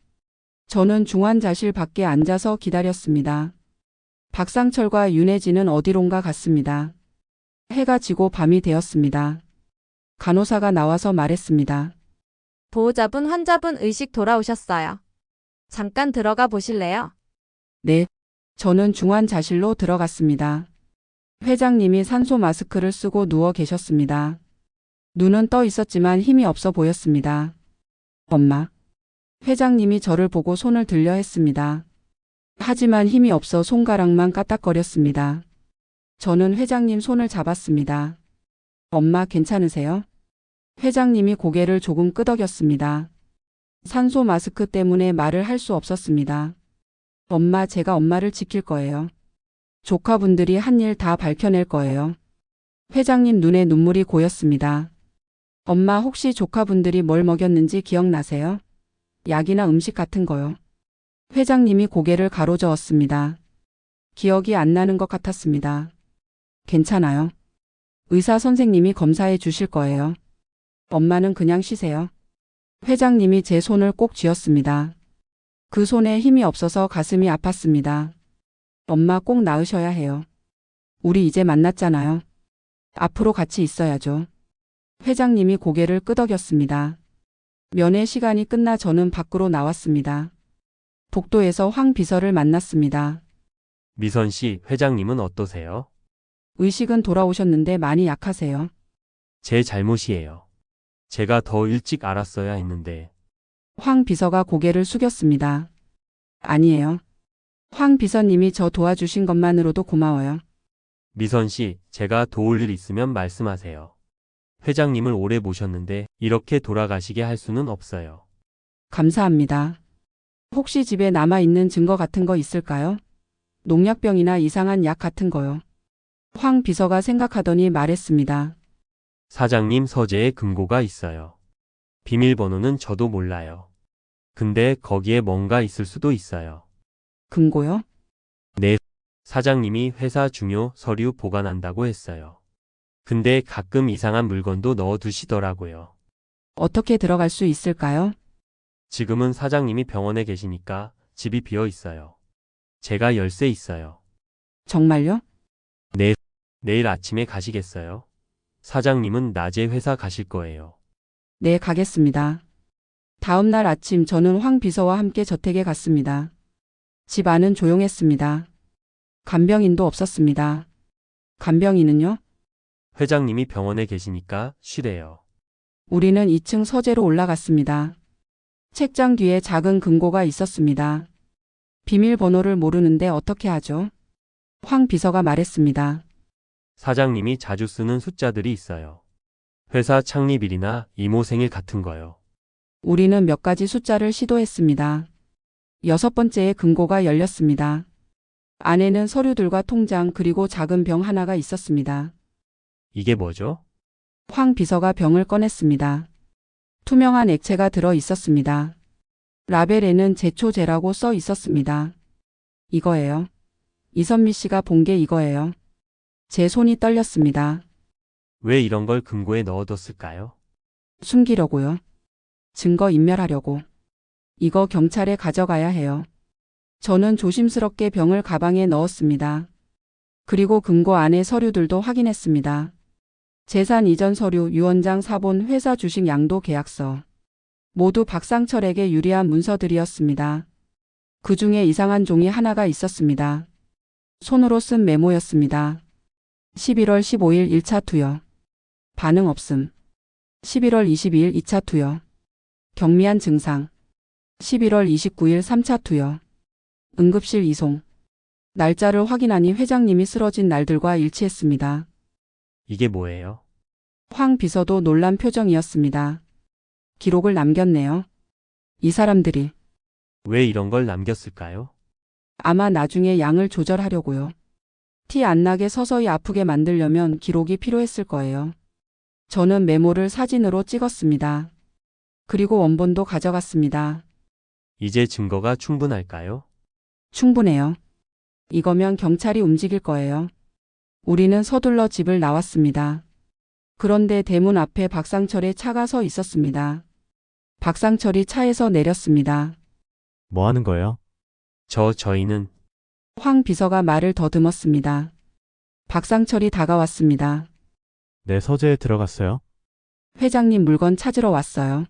저는 중환자실 밖에 앉아서 기다렸습니다. 박상철과 윤혜진은 어디론가 갔습니다. 해가 지고 밤이 되었습니다. 간호사가 나와서 말했습니다.
보호자분 환자분 의식 돌아오셨어요. 잠깐 들어가 보실래요?
네. 저는 중환자실로 들어갔습니다. 회장님이 산소 마스크를 쓰고 누워 계셨습니다. 눈은 떠 있었지만 힘이 없어 보였습니다. 엄마. 회장님이 저를 보고 손을 들려 했습니다. 하지만 힘이 없어 손가락만 까딱거렸습니다. 저는 회장님 손을 잡았습니다. 엄마 괜찮으세요? 회장님이 고개를 조금 끄덕였습니다. 산소 마스크 때문에 말을 할 수 없었습니다. 엄마, 제가 엄마를 지킬 거예요. 조카분들이 한 일 다 밝혀낼 거예요. 회장님 눈에 눈물이 고였습니다. 엄마, 혹시 조카분들이 뭘 먹였는지 기억나세요? 약이나 음식 같은 거요. 회장님이 고개를 가로저었습니다. 기억이 안 나는 것 같았습니다. 괜찮아요. 의사 선생님이 검사해 주실 거예요. 엄마는 그냥 쉬세요. 회장님이 제 손을 꼭 쥐었습니다. 그 손에 힘이 없어서 가슴이 아팠습니다. 엄마 꼭 나으셔야 해요. 우리 이제 만났잖아요. 앞으로 같이 있어야죠. 회장님이 고개를 끄덕였습니다. 면회 시간이 끝나 저는 밖으로 나왔습니다. 복도에서 황 비서를 만났습니다.
미선 씨, 회장님은 어떠세요?
의식은 돌아오셨는데 많이 약하세요.
제 잘못이에요. 제가 더 일찍 알았어야 했는데.
황 비서가 고개를 숙였습니다. 아니에요. 황 비서님이 저 도와주신 것만으로도 고마워요.
미선 씨, 제가 도울 일 있으면 말씀하세요. 회장님을 오래 모셨는데 이렇게 돌아가시게 할 수는 없어요.
감사합니다. 혹시 집에 남아있는 증거 같은 거 있을까요? 농약병이나 이상한 약 같은 거요. 황 비서가 생각하더니 말했습니다.
사장님 서재에 금고가 있어요. 비밀번호는 저도 몰라요. 근데 거기에 뭔가 있을 수도 있어요.
금고요?
네. 사장님이 회사 중요 서류 보관한다고 했어요. 근데 가끔 이상한 물건도 넣어두시더라고요.
어떻게 들어갈 수 있을까요?
지금은 사장님이 병원에 계시니까 집이 비어 있어요. 제가 열쇠 있어요.
정말요?
네. 내일 아침에 가시겠어요? 사장님은 낮에 회사 가실 거예요.
네, 가겠습니다. 다음 날 아침 저는 황 비서와 함께 저택에 갔습니다. 집 안은 조용했습니다. 간병인도 없었습니다. 간병인은요?
회장님이 병원에 계시니까 쉬래요.
우리는 2층 서재로 올라갔습니다. 책장 뒤에 작은 금고가 있었습니다. 비밀번호를 모르는데 어떻게 하죠? 황 비서가 말했습니다.
사장님이 자주 쓰는 숫자들이 있어요. 회사 창립일이나 이모 생일 같은 거요.
우리는 몇 가지 숫자를 시도했습니다. 6번째의 금고가 열렸습니다. 안에는 서류들과 통장 그리고 작은 병 하나가 있었습니다.
이게 뭐죠?
황 비서가 병을 꺼냈습니다. 투명한 액체가 들어 있었습니다. 라벨에는 제초제라고 써 있었습니다. 이거예요. 이선미 씨가 본 게 이거예요. 제 손이 떨렸습니다.
왜 이런 걸 금고에 넣어뒀을까요?
숨기려고요. 증거 인멸하려고. 이거 경찰에 가져가야 해요. 저는 조심스럽게 병을 가방에 넣었습니다. 그리고 금고 안의 서류들도 확인했습니다. 재산 이전 서류, 유언장 사본, 회사 주식 양도 계약서. 모두 박상철에게 유리한 문서들이었습니다. 그 중에 이상한 종이 하나가 있었습니다. 손으로 쓴 메모였습니다. 11월 15일 1차 투여. 반응 없음. 11월 22일 2차 투여. 경미한 증상. 11월 29일 3차 투여. 응급실 이송. 날짜를 확인하니 회장님이 쓰러진 날들과 일치했습니다.
이게 뭐예요?
황 비서도 놀란 표정이었습니다. 기록을 남겼네요. 이 사람들이
왜 이런 걸 남겼을까요?
아마 나중에 양을 조절하려고요. 티 안 나게 서서히 아프게 만들려면 기록이 필요했을 거예요. 저는 메모를 사진으로 찍었습니다. 그리고 원본도 가져갔습니다.
이제 증거가 충분할까요?
충분해요. 이거면 경찰이 움직일 거예요. 우리는 서둘러 집을 나왔습니다. 그런데 대문 앞에 박상철의 차가 서 있었습니다. 박상철이 차에서 내렸습니다.
뭐 하는 거예요?
저희는
황 비서가 말을 더듬었습니다. 박상철이 다가왔습니다.
내 서재에 들어갔어요.
회장님 물건 찾으러 왔어요.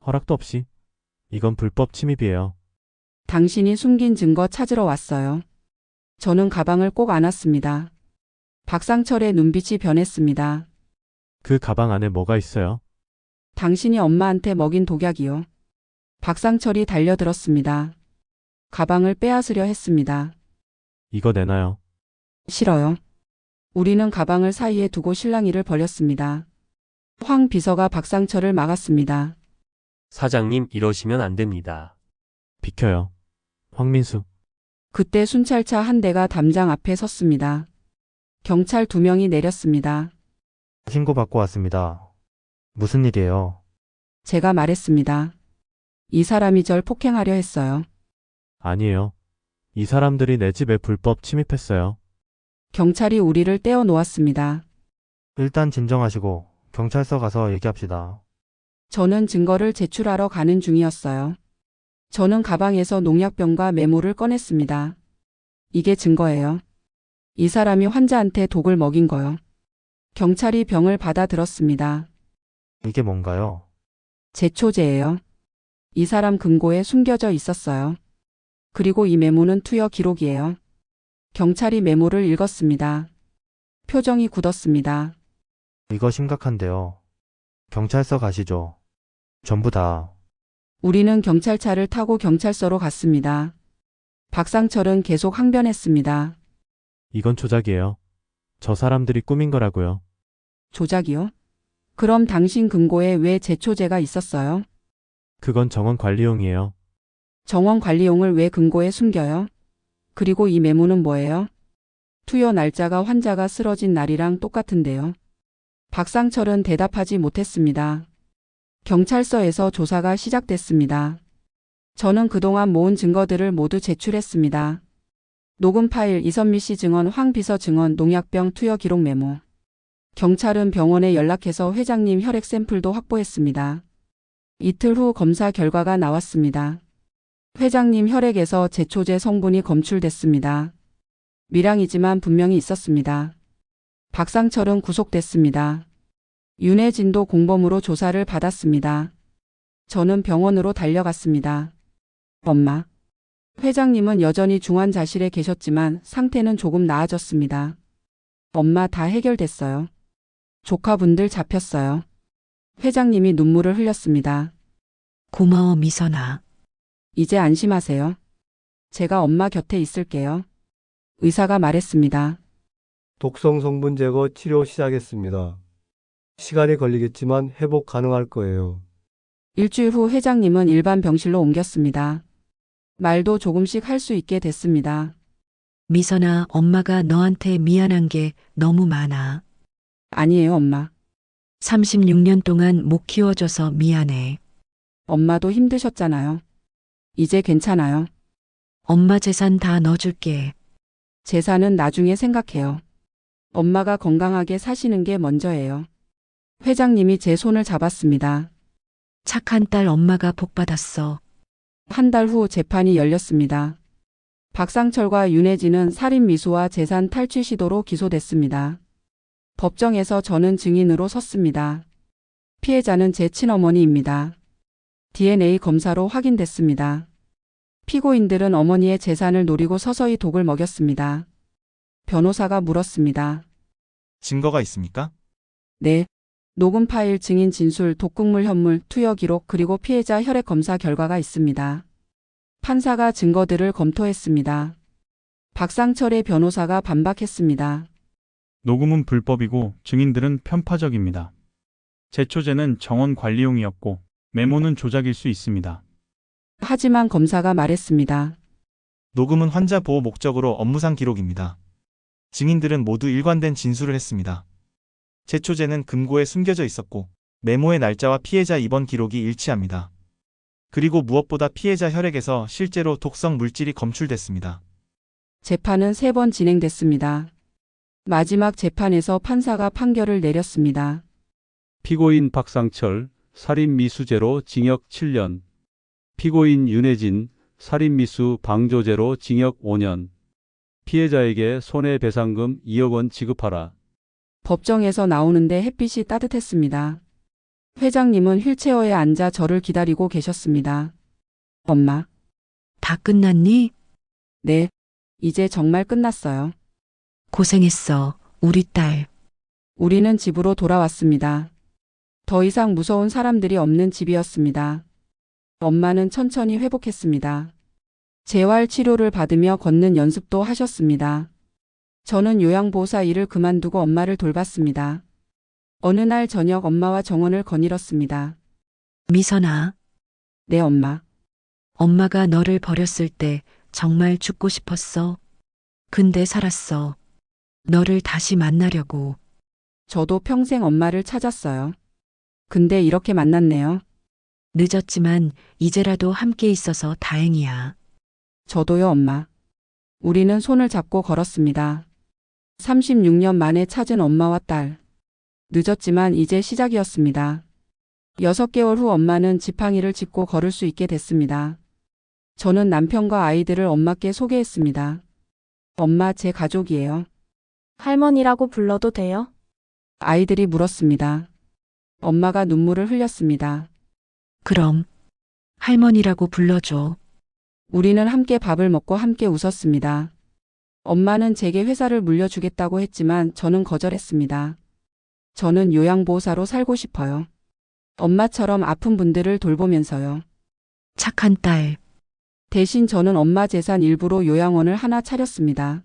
허락도 없이. 이건 불법 침입이에요.
당신이 숨긴 증거 찾으러 왔어요. 저는 가방을 꼭 안았습니다. 박상철의 눈빛이 변했습니다.
그 가방 안에 뭐가 있어요?
당신이 엄마한테 먹인 독약이요. 박상철이 달려들었습니다. 가방을 빼앗으려 했습니다.
이거 내놔요.
싫어요. 우리는 가방을 사이에 두고 실랑이를 벌였습니다. 황 비서가 박상철을 막았습니다.
사장님, 이러시면 안 됩니다.
비켜요. 황민수.
그때 순찰차 한 대가 담장 앞에 섰습니다. 경찰 2명이 내렸습니다.
신고받고 왔습니다. 무슨 일이에요?
제가 말했습니다. 이 사람이 절 폭행하려 했어요.
아니에요. 이 사람들이 내 집에 불법 침입했어요.
경찰이 우리를 떼어 놓았습니다.
일단 진정하시고 경찰서 가서 얘기합시다.
저는 증거를 제출하러 가는 중이었어요. 저는 가방에서 농약병과 메모를 꺼냈습니다. 이게 증거예요. 이 사람이 환자한테 독을 먹인 거요. 경찰이 병을 받아들었습니다.
이게 뭔가요?
제초제예요. 이 사람 금고에 숨겨져 있었어요. 그리고 이 메모는 투여 기록이에요. 경찰이 메모를 읽었습니다. 표정이 굳었습니다.
이거 심각한데요. 경찰서 가시죠. 전부 다.
우리는 경찰차를 타고 경찰서로 갔습니다. 박상철은 계속 항변했습니다.
이건 조작이에요. 저 사람들이 꾸민 거라고요.
조작이요? 그럼 당신 금고에 왜 제초제가 있었어요?
그건 정원 관리용이에요.
정원 관리용을 왜 금고에 숨겨요? 그리고 이 메모는 뭐예요? 투여 날짜가 환자가 쓰러진 날이랑 똑같은데요. 박상철은 대답하지 못했습니다. 경찰서에서 조사가 시작됐습니다. 저는 그동안 모은 증거들을 모두 제출했습니다. 녹음 파일, 이선미 씨 증언, 황 비서 증언, 농약병 투여 기록 메모. 경찰은 병원에 연락해서 회장님 혈액 샘플도 확보했습니다. 이틀 후 검사 결과가 나왔습니다. 회장님 혈액에서 제초제 성분이 검출됐습니다. 밀양이지만 분명히 있었습니다. 박상철은 구속됐습니다. 윤혜진도 공범으로 조사를 받았습니다. 저는 병원으로 달려갔습니다. 엄마. 회장님은 여전히 중환자실에 계셨지만 상태는 조금 나아졌습니다. 엄마, 다 해결됐어요. 조카분들 잡혔어요. 회장님이 눈물을 흘렸습니다.
고마워, 미선아.
이제 안심하세요. 제가 엄마 곁에 있을게요. 의사가 말했습니다.
독성 성분 제거 치료 시작했습니다. 시간이 걸리겠지만 회복 가능할 거예요.
일주일 후 회장님은 일반 병실로 옮겼습니다. 말도 조금씩 할 수 있게 됐습니다.
미선아, 엄마가 너한테 미안한 게 너무 많아.
아니에요, 엄마.
36년 동안 못 키워줘서 미안해.
엄마도 힘드셨잖아요. 이제 괜찮아요.
엄마 재산 다 넣어줄게.
재산은 나중에 생각해요. 엄마가 건강하게 사시는 게 먼저예요. 회장님이 제 손을 잡았습니다.
착한 딸 엄마가 복 받았어.
한 달 후 재판이 열렸습니다. 박상철과 윤혜진은 살인 미수와 재산 탈취 시도로 기소됐습니다. 법정에서 저는 증인으로 섰습니다. 피해자는 제 친어머니입니다. DNA 검사로 확인됐습니다. 피고인들은 어머니의 재산을 노리고 서서히 독을 먹였습니다. 변호사가 물었습니다.
증거가 있습니까?
네. 녹음 파일, 증인 진술, 독극물 현물, 투여 기록, 그리고 피해자 혈액 검사 결과가 있습니다. 판사가 증거들을 검토했습니다. 박상철의 변호사가 반박했습니다.
녹음은 불법이고 증인들은 편파적입니다. 제초제는 정원 관리용이었고 메모는 조작일 수 있습니다.
하지만 검사가 말했습니다.
녹음은 환자 보호 목적으로 업무상 기록입니다. 증인들은 모두 일관된 진술을 했습니다. 제초제는 금고에 숨겨져 있었고 메모의 날짜와 피해자 입원 기록이 일치합니다. 그리고 무엇보다 피해자 혈액에서 실제로 독성 물질이 검출됐습니다.
재판은 3번 진행됐습니다. 마지막 재판에서 판사가 판결을 내렸습니다.
피고인 박상철 살인미수죄로 징역 7년, 피고인 윤혜진 살인미수 방조죄로 징역 5년, 피해자에게 손해배상금 2억 원 지급하라.
법정에서 나오는데 햇빛이 따뜻했습니다. 회장님은 휠체어에 앉아 저를 기다리고 계셨습니다. 엄마.
다 끝났니?
네. 이제 정말 끝났어요.
고생했어, 우리 딸.
우리는 집으로 돌아왔습니다. 더 이상 무서운 사람들이 없는 집이었습니다. 엄마는 천천히 회복했습니다. 재활 치료를 받으며 걷는 연습도 하셨습니다. 저는 요양보호사 일을 그만두고 엄마를 돌봤습니다. 어느 날 저녁 엄마와 정원을 거닐었습니다.
미선아,
네, 엄마.
엄마가 너를 버렸을 때 정말 죽고 싶었어. 근데 살았어. 너를 다시 만나려고.
저도 평생 엄마를 찾았어요. 근데 이렇게 만났네요.
늦었지만 이제라도 함께 있어서 다행이야.
저도요, 엄마. 우리는 손을 잡고 걸었습니다. 36년 만에 찾은 엄마와 딸. 늦었지만 이제 시작이었습니다. 6개월 후 엄마는 지팡이를 짚고 걸을 수 있게 됐습니다. 저는 남편과 아이들을 엄마께 소개했습니다. 엄마, 제 가족이에요.
할머니라고 불러도 돼요?
아이들이 물었습니다. 엄마가 눈물을 흘렸습니다.
그럼 할머니라고 불러줘.
우리는 함께 밥을 먹고 함께 웃었습니다. 엄마는 제게 회사를 물려주겠다고 했지만 저는 거절했습니다. 저는 요양보호사로 살고 싶어요. 엄마처럼 아픈 분들을 돌보면서요.
착한 딸.
대신 저는 엄마 재산 일부로 요양원을 하나 차렸습니다.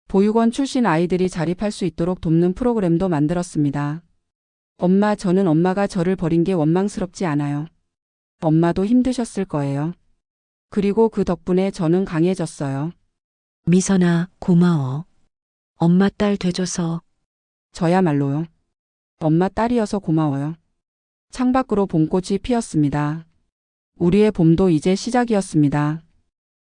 보육원 출신 아이들이 자립할 수 있도록 돕는 프로그램도 만들었습니다. 엄마, 저는 엄마가 저를 버린 게 원망스럽지 않아요. 엄마도 힘드셨을 거예요. 그리고 그 덕분에 저는 강해졌어요.
미선아, 고마워. 엄마 딸 돼줘서.
저야말로요. 엄마 딸이어서 고마워요. 창밖으로 봄꽃이 피었습니다. 우리의 봄도 이제 시작이었습니다.